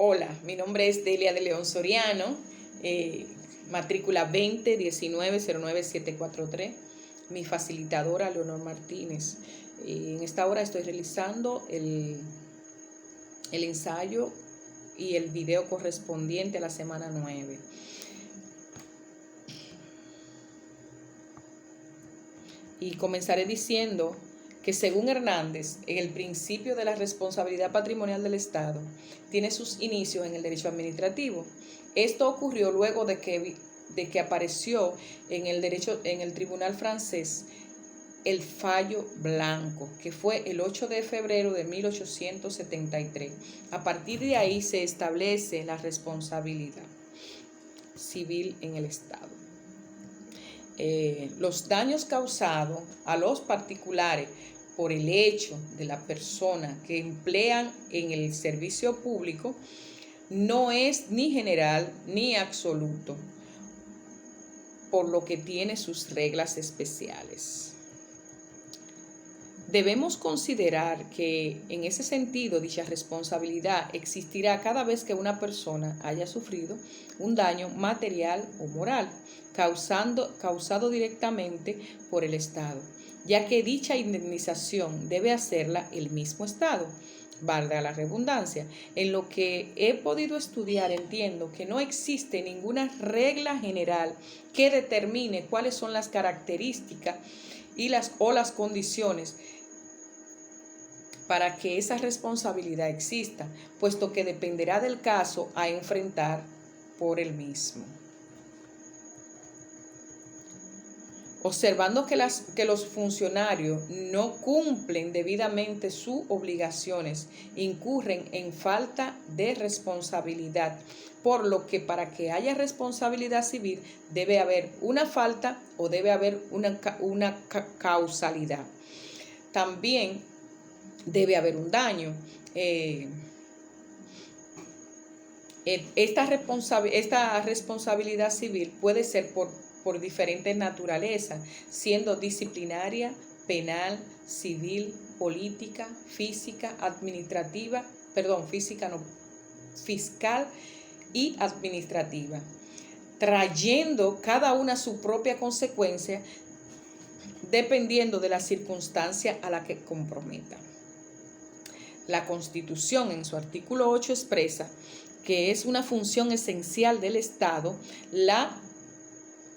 Hola, mi nombre es Delia de León Soriano, matrícula 201909-743, mi facilitadora Leonor Martínez. En esta hora estoy realizando el ensayo y el video correspondiente a la semana 9. Y comenzaré diciendo que según Hernández, el principio de la responsabilidad patrimonial del Estado tiene sus inicios en el derecho administrativo. Esto ocurrió luego de que apareció en el tribunal francés el fallo Blanco, que fue el 8 de febrero de 1873. A partir de ahí se establece la responsabilidad civil en el Estado. Los daños causados a los particulares por el hecho de la persona que emplean en el servicio público no es ni general ni absoluto, por lo que tiene sus reglas especiales. Debemos considerar que en ese sentido dicha responsabilidad existirá cada vez que una persona haya sufrido un daño material o moral causado directamente por el Estado, ya que dicha indemnización debe hacerla el mismo Estado. Valga la redundancia. En lo que he podido estudiar, entiendo que no existe ninguna regla general que determine cuáles son las características y las condiciones para que esa responsabilidad exista, puesto que dependerá del caso a enfrentar por el mismo. Observando que los funcionarios no cumplen debidamente sus obligaciones, incurren en falta de responsabilidad, por lo que para que haya responsabilidad civil debe haber una falta o debe haber una causalidad. También debe haber un daño. Esta responsabilidad civil puede ser por diferentes naturalezas, siendo disciplinaria, penal, civil, política, física, administrativa, fiscal y administrativa, trayendo cada una su propia consecuencia dependiendo de la circunstancia a la que comprometa. La Constitución en su artículo 8 expresa que es una función esencial del Estado la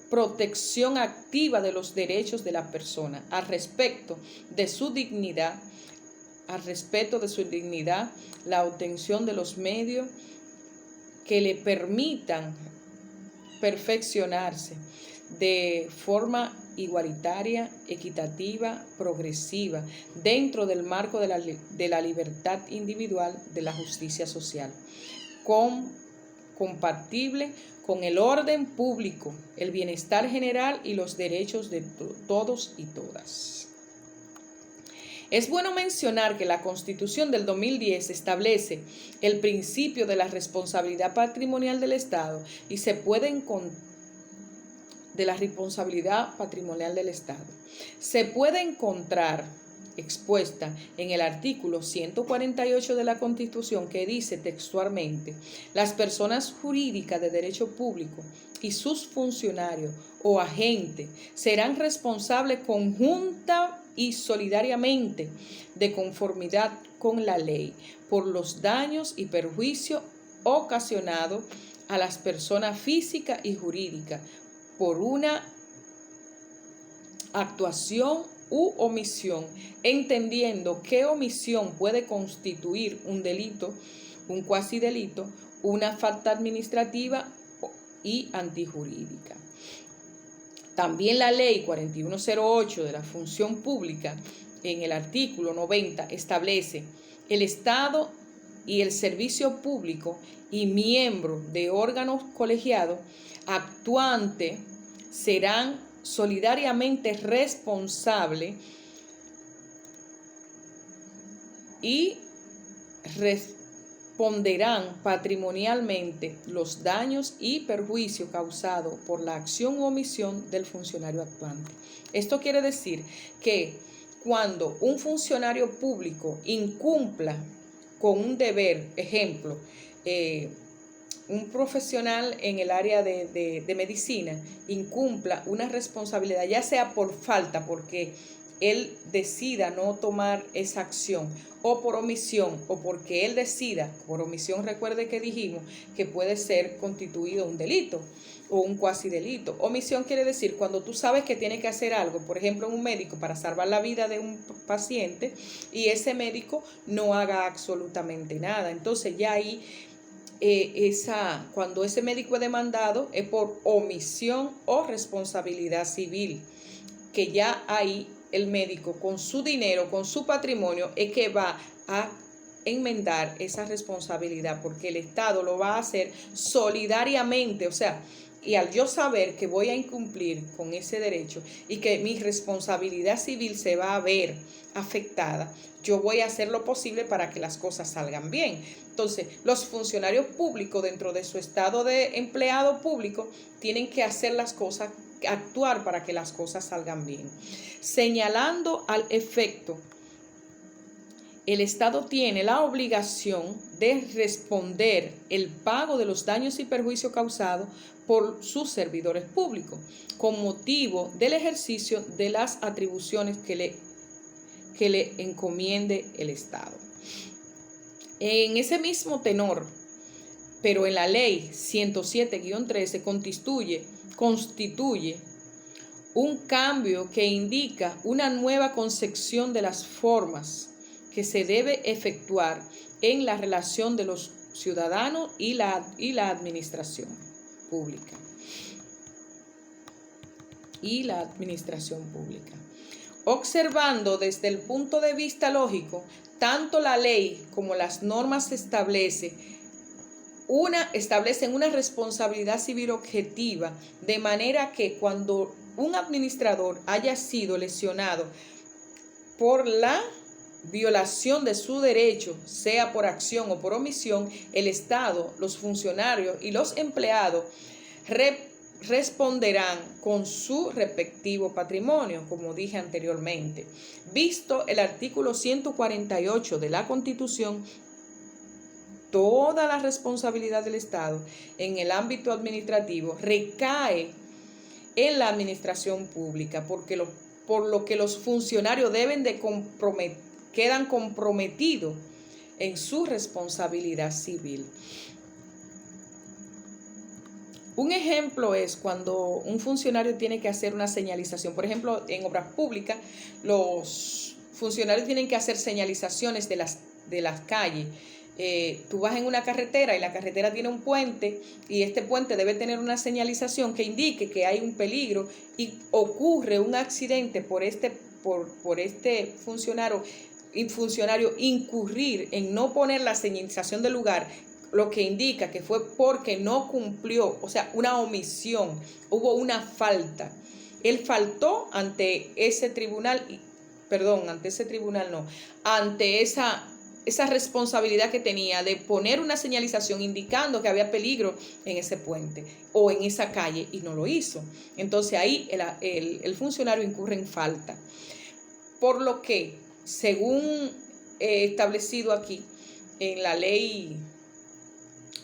protección activa de los derechos de la persona al respeto de su dignidad, la obtención de los medios que le permitan perfeccionarse de forma igualitaria, equitativa, progresiva, dentro del marco de la libertad individual, de la justicia social, compatible con el orden público, el bienestar general y los derechos de todos y todas. Es bueno mencionar que la Constitución del 2010 establece el principio de la responsabilidad patrimonial del Estado y se puede encontrar expuesta en el artículo 148 de la Constitución, que dice textualmente: las personas jurídicas de derecho público y sus funcionarios o agentes serán responsables conjunta y solidariamente, de conformidad con la ley, por los daños y perjuicios ocasionados a las personas físicas y jurídicas por una actuación u omisión, entendiendo que omisión puede constituir un delito, un cuasidelito, una falta administrativa y antijurídica. También la ley 4108 de la función pública, en el artículo 90, establece el Estado y el servicio público y miembros de órganos colegiados actuantes serán solidariamente responsables y responderán patrimonialmente los daños y perjuicios causados por la acción u omisión del funcionario actuante. Esto quiere decir que cuando un funcionario público incumpla con un deber, ejemplo, un profesional en el área de medicina incumpla una responsabilidad, ya sea por falta, porque él decida no tomar esa acción, o por omisión, o porque él decida, por omisión, recuerde que dijimos que puede ser constituido un delito o un cuasi delito. Omisión quiere decir cuando tú sabes que tiene que hacer algo, por ejemplo, un médico para salvar la vida de un paciente y ese médico no haga absolutamente nada. Entonces ya ahí cuando ese médico es demandado es por omisión o responsabilidad civil, que ya ahí el médico con su dinero, con su patrimonio, es que va a enmendar esa responsabilidad, porque el Estado lo va a hacer solidariamente, o sea, y al yo saber que voy a incumplir con ese derecho y que mi responsabilidad civil se va a ver afectada, yo voy a hacer lo posible para que las cosas salgan bien. Entonces, los funcionarios públicos dentro de su estado de empleado público tienen que hacer las cosas, actuar para que las cosas salgan bien. Señalando al efecto, el Estado tiene la obligación de responder el pago de los daños y perjuicios causados por sus servidores públicos, con motivo del ejercicio de las atribuciones que le encomiende el Estado. En ese mismo tenor, pero en la ley 107-13 constituye un cambio que indica una nueva concepción de las formas que se debe efectuar en la relación de los ciudadanos y la administración pública. Observando desde el punto de vista lógico, tanto la ley como las normas establecen una responsabilidad civil objetiva, de manera que cuando un administrador haya sido lesionado por la violación de su derecho, sea por acción o por omisión, el Estado, los funcionarios y los empleados responderán con su respectivo patrimonio, como dije anteriormente. Visto el artículo 148 de la Constitución, toda la responsabilidad del Estado en el ámbito administrativo recae en la administración pública, por lo que los funcionarios quedan comprometidos en su responsabilidad civil. Un ejemplo es cuando un funcionario tiene que hacer una señalización. Por ejemplo, en obras públicas, los funcionarios tienen que hacer señalizaciones de las calles. Tú vas en una carretera y la carretera tiene un puente y este puente debe tener una señalización que indique que hay un peligro y ocurre un accidente por este funcionario incurrir en no poner la señalización del lugar, lo que indica que fue porque no cumplió, o sea, una omisión, hubo una falta. Él faltó ante esa responsabilidad que tenía de poner una señalización indicando que había peligro en ese puente o en esa calle y no lo hizo. Entonces ahí el funcionario incurre en falta. Por lo que, según establecido aquí en la ley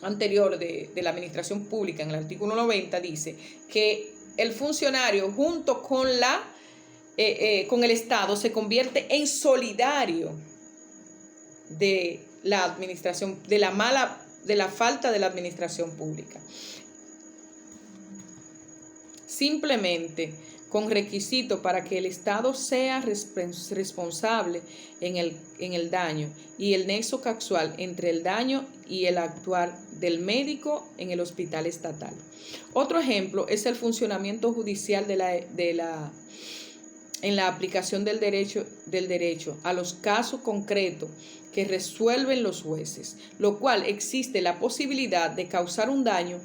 anterior de la administración pública, en el artículo 90, dice que el funcionario junto con el Estado se convierte en solidario de la administración, de la falta de la administración pública. Simplemente con requisito para que el Estado sea responsable en el daño y el nexo causal entre el daño y el actuar del médico en el hospital estatal. Otro ejemplo es el funcionamiento judicial en la aplicación del derecho a los casos concretos que resuelven los jueces, lo cual existe la posibilidad de causar un daño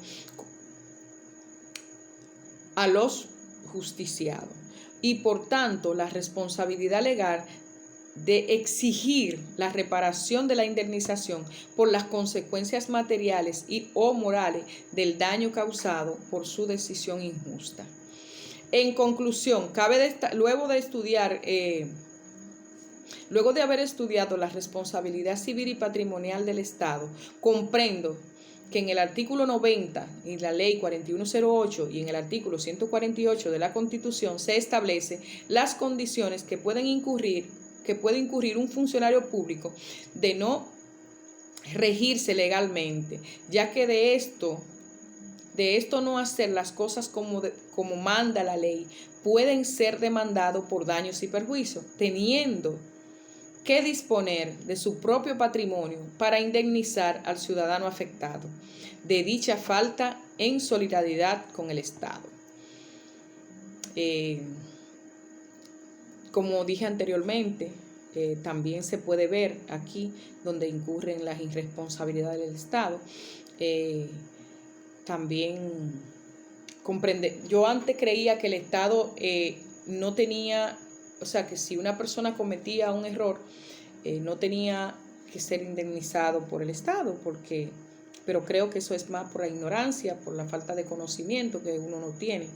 a los justiciados y por tanto la responsabilidad legal de exigir la reparación de la indemnización por las consecuencias materiales o morales del daño causado por su decisión injusta. En conclusión, luego de estudiar Luego de haber estudiado la responsabilidad civil y patrimonial del Estado, comprendo que en el artículo 90 y la ley 4108 y en el artículo 148 de la Constitución se establece las condiciones que puede incurrir un funcionario público de no regirse legalmente, ya que de esto no hacer las cosas como manda la ley, pueden ser demandados por daños y perjuicios, teniendo que disponer de su propio patrimonio para indemnizar al ciudadano afectado de dicha falta en solidaridad con el Estado. Como dije anteriormente, también se puede ver aquí donde incurren las irresponsabilidades del Estado. También comprende, yo antes creía que el Estado no tenía, o sea, que si una persona cometía un error, no tenía que ser indemnizado por el Estado, pero creo que eso es más por la ignorancia, por la falta de conocimiento que uno no tiene.